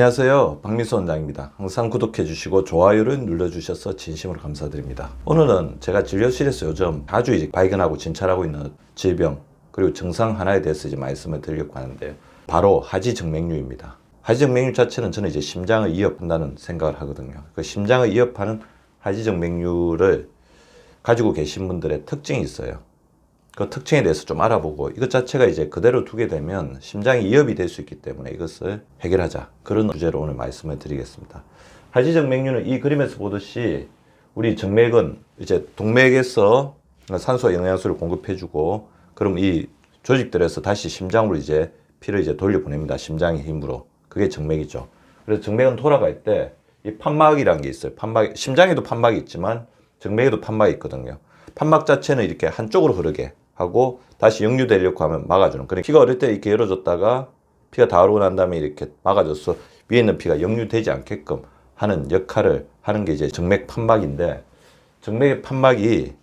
안녕하세요, 박민수 원장입니다. 항상 구독해 주시고 좋아요를 눌러주셔서 진심으로 감사드립니다. 오늘은 제가 진료실에서 요즘 자주 이제 발견하고 진찰하고 있는 질병 그리고 증상 하나에 대해서 이제 말씀을 드리려고 하는데요. 바로 하지정맥류입니다. 하지정맥류 자체는 저는 이제 심장을 위협한다는 생각을 하거든요. 그 심장을 위협하는 하지정맥류를 가지고 계신 분들의 특징이 있어요. 그 특징에 대해서 좀 알아보고 이것 자체가 이제 그대로 두게 되면 심장이 위협이 될 수 있기 때문에 이것을 해결하자, 그런 주제로 오늘 말씀을 드리겠습니다. 하지정맥류는 이 그림에서 보듯이 우리 정맥은 이제 동맥에서 산소와 영양소를 공급해주고, 그럼 이 조직들에서 다시 심장으로 이제 피를 이제 돌려보냅니다. 심장의 힘으로. 그게 정맥이죠. 그래서 정맥은 돌아갈 때 이 판막이라는 게 있어요. 판막, 심장에도 판막이 있지만 정맥에도 판막이 있거든요. 판막 자체는 이렇게 한쪽으로 흐르게 하고 다시 역류되려고 하면 막아주는. 그러니까 피가 어릴 때 이렇게 열어줬다가 피가 다 오르고 난 다음에 이렇게 막아줘서 위에 있는 피가 역류되지 않게끔 하는 역할을 하는 게 이제 정맥 판막인데, 정맥의 판막이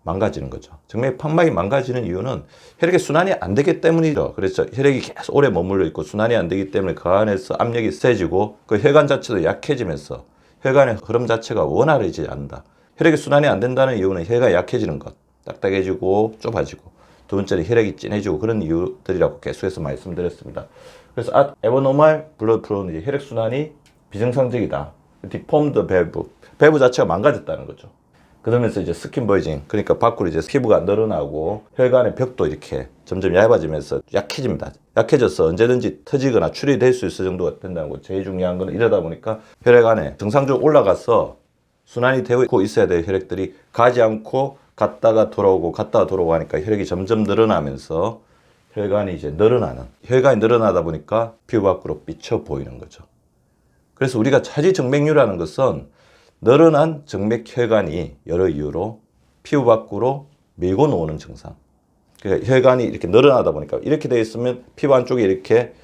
망가지는 거죠. 정맥 판막이 망가지는 이유는 혈액의 순환이 안 되기 때문이죠. 그래서 혈액이 계속 오래 머물러 있고 순환이 안 되기 때문에 그 안에서 압력이 세지고 그 혈관 자체도 약해지면서 혈관의 흐름 자체가 원활해지지 않는다. 혈액이 순환이 안 된다는 이유는 혈관이 약해지는 것, 딱딱해지고 좁아지고, 두 번째는 혈액이 진해지고, 그런 이유들이라고 계속해서 말씀드렸습니다. 그래서 abnormal blood flow, 혈액 순환이 비정상적이다. deformed valve, 밸브 자체가 망가졌다는 거죠. 그러면서 이제 스킨 버징, 그러니까 밖으로 이제 피부가 늘어나고 혈관의 벽도 이렇게 점점 얇아지면서 약해집니다. 약해져서 언제든지 터지거나 출혈될 수 있을 정도가 된다는 거. 제일 중요한 거는 이러다 보니까 혈액 안에 정상적으로 올라가서 순환이 되고 있어야 될 혈액들이 가지 않고 갔다가 돌아오고 갔다가 돌아오고 하니까 혈액이 점점 늘어나면서 혈관이 이제 늘어나는, 혈관이 늘어나다 보니까 피부 밖으로 삐쳐 보이는 거죠. 그래서 우리가 하지정맥류라는 것은 늘어난 정맥혈관이 여러 이유로 피부 밖으로 밀고 놓는 증상. 그러니까 혈관이 이렇게 늘어나다 보니까, 이렇게 되어 있으면 피부 안쪽에 이렇게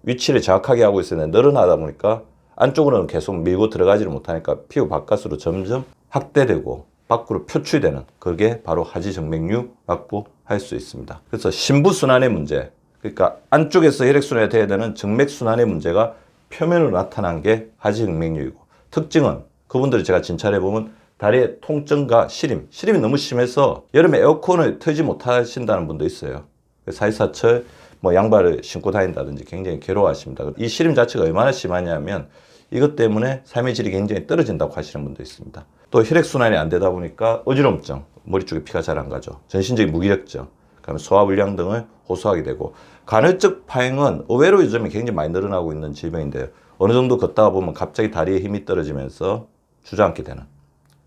위치를 정확하게 하고 있었는데 늘어나다 보니까 안쪽으로는 계속 밀고 들어가지를 못하니까 피부 바깥으로 점점 확대되고 밖으로 표출되는, 그게 바로 하지정맥류라고 할 수 있습니다. 그래서 심부순환의 문제, 그러니까 안쪽에서 혈액순환이 돼야 되는 정맥순환의 문제가 표면으로 나타난 게 하지정맥류이고, 특징은 그분들이 제가 진찰해보면 다리에 통증과 시림이 너무 심해서 여름에 에어컨을 틀지 못하신다는 분도 있어요. 사시사철 양발을 신고 다닌다든지 굉장히 괴로워하십니다. 이 시림 자체가 얼마나 심하냐면 이것 때문에 삶의 질이 굉장히 떨어진다고 하시는 분도 있습니다. 또 혈액순환이 안 되다 보니까 어지럼증, 머리 쪽에 피가 잘 안 가죠. 전신적인 무기력증, 그다음에 소화불량 등을 호소하게 되고, 간헐적 파행은 의외로 요즘에 굉장히 많이 늘어나고 있는 질병인데요. 어느 정도 걷다가 보면 갑자기 다리에 힘이 떨어지면서 주저앉게 되는,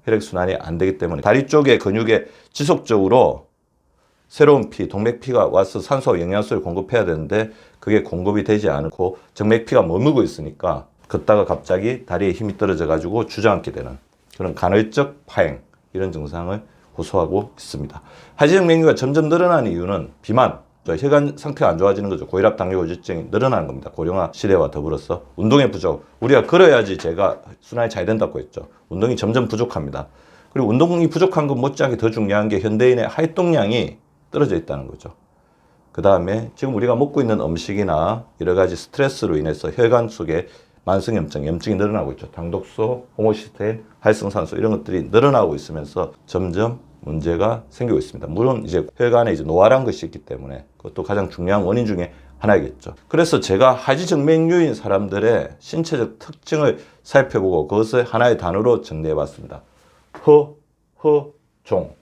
혈액순환이 안 되기 때문에 다리 쪽의 근육에 지속적으로 새로운 피, 동맥피가 와서 산소와 영양소를 공급해야 되는데 그게 공급이 되지 않고 정맥피가 머물고 있으니까 걷다가 갑자기 다리에 힘이 떨어져 가지고 주저앉게 되는 그런 간헐적 파행, 이런 증상을 호소하고 있습니다. 하지정맥류가 점점 늘어나는 이유는 비만, 혈관 상태가 안 좋아지는 거죠. 고혈압, 당뇨, 고지증이 늘어나는 겁니다. 고령화 시대와 더불어서 운동의 부족, 우리가 걸어야지 제가 순환이 잘 된다고 했죠. 운동이 점점 부족합니다. 그리고 운동이 부족한 것 못지않게 더 중요한 게 현대인의 활동량이 떨어져 있다는 거죠. 그 다음에 지금 우리가 먹고 있는 음식이나 여러 가지 스트레스로 인해서 혈관 속에 만성염증, 염증이 늘어나고 있죠. 당독소, 호모시스테인, 활성산소 이런 것들이 늘어나고 있으면서 점점 문제가 생기고 있습니다. 물론 이제 혈관에 이제 노화란 것이 있기 때문에 그것도 가장 중요한 원인 중에 하나이겠죠. 그래서 제가 하지정맥류인 사람들의 신체적 특징을 살펴보고 그것을 하나의 단어로 정리해봤습니다. 종.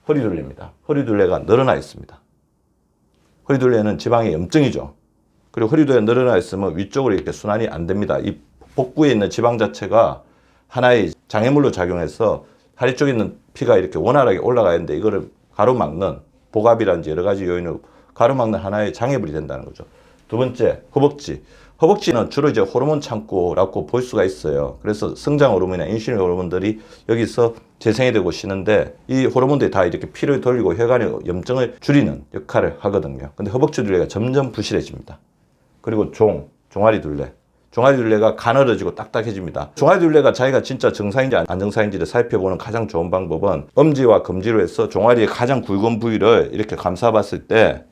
허리둘레입니다. 허리둘레가 늘어나 있습니다. 허리둘레는 지방의 염증이죠. 그리고 허리둘레가 늘어나 있으면 위쪽으로 이렇게 순환이 안 됩니다. 이 복부에 있는 지방 자체가 하나의 장애물로 작용해서 다리 쪽에 있는 피가 이렇게 원활하게 올라가야 하는데 이거를 가로막는, 복압이라든지 여러 가지 요인으로 가로막는 하나의 장애물이 된다는 거죠. 두 번째, 허벅지. 허벅지는 주로 이제 호르몬 창고라고 볼 수가 있어요. 그래서 성장 호르몬이나 인슐린 호르몬들이 여기서 재생이 되고 쉬는데 이 호르몬들이 다 이렇게 피를 돌리고 혈관의 염증을 줄이는 역할을 하거든요. 근데 허벅지 둘레가 점점 부실해집니다. 그리고 종아리 둘레. 종아리 둘레가 가늘어지고 딱딱해집니다. 종아리 둘레가 자기가 진짜 정상인지 안 정상인지를 살펴보는 가장 좋은 방법은 엄지와 검지로 해서 종아리의 가장 굵은 부위를 이렇게 감싸봤을 때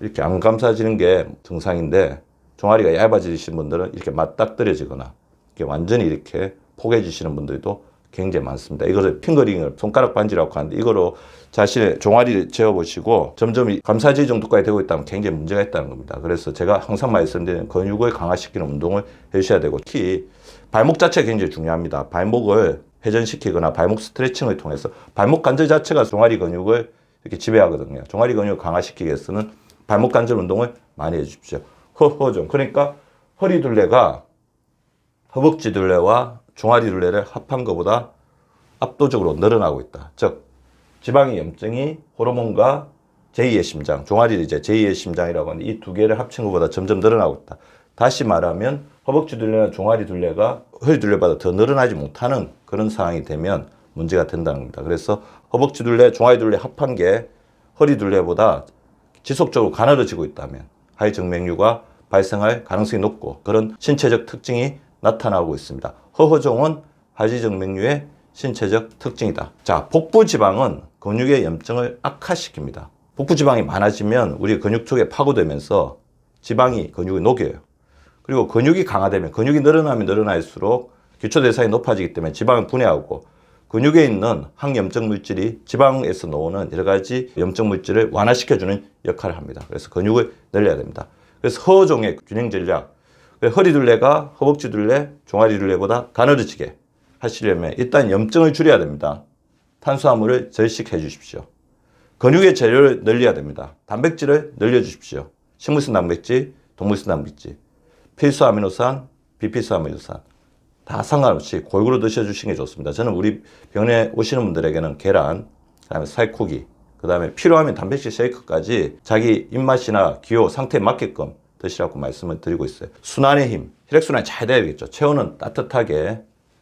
이렇게 안 감싸지는 게 정상인데 종아리가 얇아지신 분들은 이렇게 맞닥뜨려지거나 이렇게 완전히 이렇게 포개지시는 분들도 굉장히 많습니다. 이거를 핑거링을 손가락 반지라고 하는데 이거로 자신의 종아리를 재어보시고 점점 이 감사지 정도까지 되고 있다면 굉장히 문제가 있다는 겁니다. 그래서 제가 항상 말씀드리는 근육을 강화시키는 운동을 해주셔야 되고, 특히 발목 자체가 굉장히 중요합니다. 발목을 회전시키거나 발목 스트레칭을 통해서 발목 관절 자체가 종아리 근육을 이렇게 지배하거든요. 종아리 근육을 강화시키기 위해서는 발목 관절 운동을 많이 해주십시오. 허허종, 그러니까 허리 둘레가 허벅지 둘레와 종아리 둘레를 합한 것보다 압도적으로 늘어나고 있다. 즉 지방의 염증이 호르몬과 제2의 심장, 종아리를 이제 제2의 심장이라고 하는데 이 두 개를 합친 것보다 점점 늘어나고 있다. 다시 말하면 허벅지 둘레나 종아리 둘레가 허리 둘레보다 더 늘어나지 못하는 그런 상황이 되면 문제가 된다는 겁니다. 그래서 허벅지 둘레, 종아리 둘레 합한 게 허리 둘레보다 지속적으로 가늘어지고 있다면 하이정맥류가 발생할 가능성이 높고 그런 신체적 특징이 나타나고 있습니다. 허허종은 하지정맥류의 신체적 특징이다. 자, 복부지방은 근육의 염증을 악화시킵니다. 복부지방이 많아지면 우리 근육 쪽에 파고들면서 지방이 근육을 녹여요. 그리고 근육이 강화되면, 근육이 늘어나면 늘어날수록 기초대사량이 높아지기 때문에 지방을 분해하고 근육에 있는 항염증 물질이 지방에서 나오는 여러 가지 염증 물질을 완화시켜주는 역할을 합니다. 그래서 근육을 늘려야 됩니다. 그래서 허허종의 균형 전략, 허리 둘레가 허벅지 둘레, 종아리 둘레보다 가늘어지게 하시려면 일단 염증을 줄여야 됩니다. 탄수화물을 절식해 주십시오. 근육의 재료를 늘려야 됩니다. 단백질을 늘려주십시오. 식물성 단백질, 동물성 단백질, 필수 아미노산, 비필수 아미노산 다 상관없이 골고루 드셔주시는 게 좋습니다. 저는 우리 병원에 오시는 분들에게는 계란, 그다음에 살코기, 그다음에 필요하면 단백질 쉐이크까지 자기 입맛이나 기호, 상태에 맞게끔 드시라고 말씀을 드리고 있어요. 순환의 힘, 혈액순환이 잘 돼야겠죠. 체온은 따뜻하게,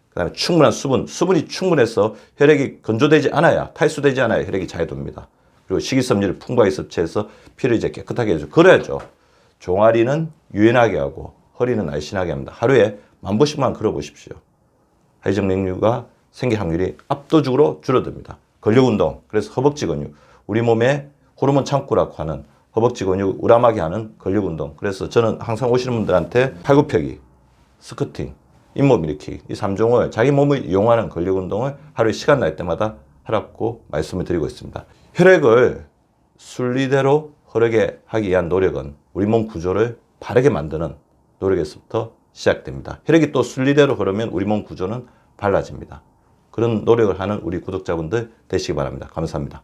그다음에 충분한 수분이 충분해서 혈액이 건조되지 않아야, 탈수되지 않아야 혈액이 잘 돕니다. 그리고 식이섬유를 풍부하게 섭취해서 피를 이제 깨끗하게 해줘. 그래야죠. 종아리는 유연하게 하고 허리는 날씬하게 합니다. 하루에 10,000보씩만 걸어보십시오. 하이정맥류가 생길 확률이 압도적으로 줄어듭니다. 근력운동, 그래서 허벅지 근육, 우리 몸의 호르몬 창구라고 하는 허벅지 근육 우람하게 하는 근력운동. 그래서 저는 항상 오시는 분들한테 팔굽혀기, 스쿼팅, 잇몸 일으키기 이 3종을 자기 몸을 이용하는 근력운동을 하루에 시간 날 때마다 하라고 말씀을 드리고 있습니다. 혈액을 순리대로 흐르게 하기 위한 노력은 우리 몸 구조를 바르게 만드는 노력에서부터 시작됩니다. 혈액이 또 순리대로 흐르면 우리 몸 구조는 달라집니다. 그런 노력을 하는 우리 구독자분들 되시기 바랍니다. 감사합니다.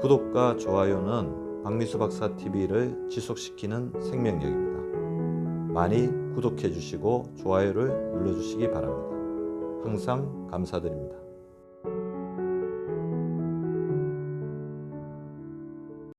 구독과 좋아요는 박미수 박사 TV를 지속시키는 생명력입니다. 많이 구독해 주시고 좋아요를 눌러 주시기 바랍니다. 항상 감사드립니다.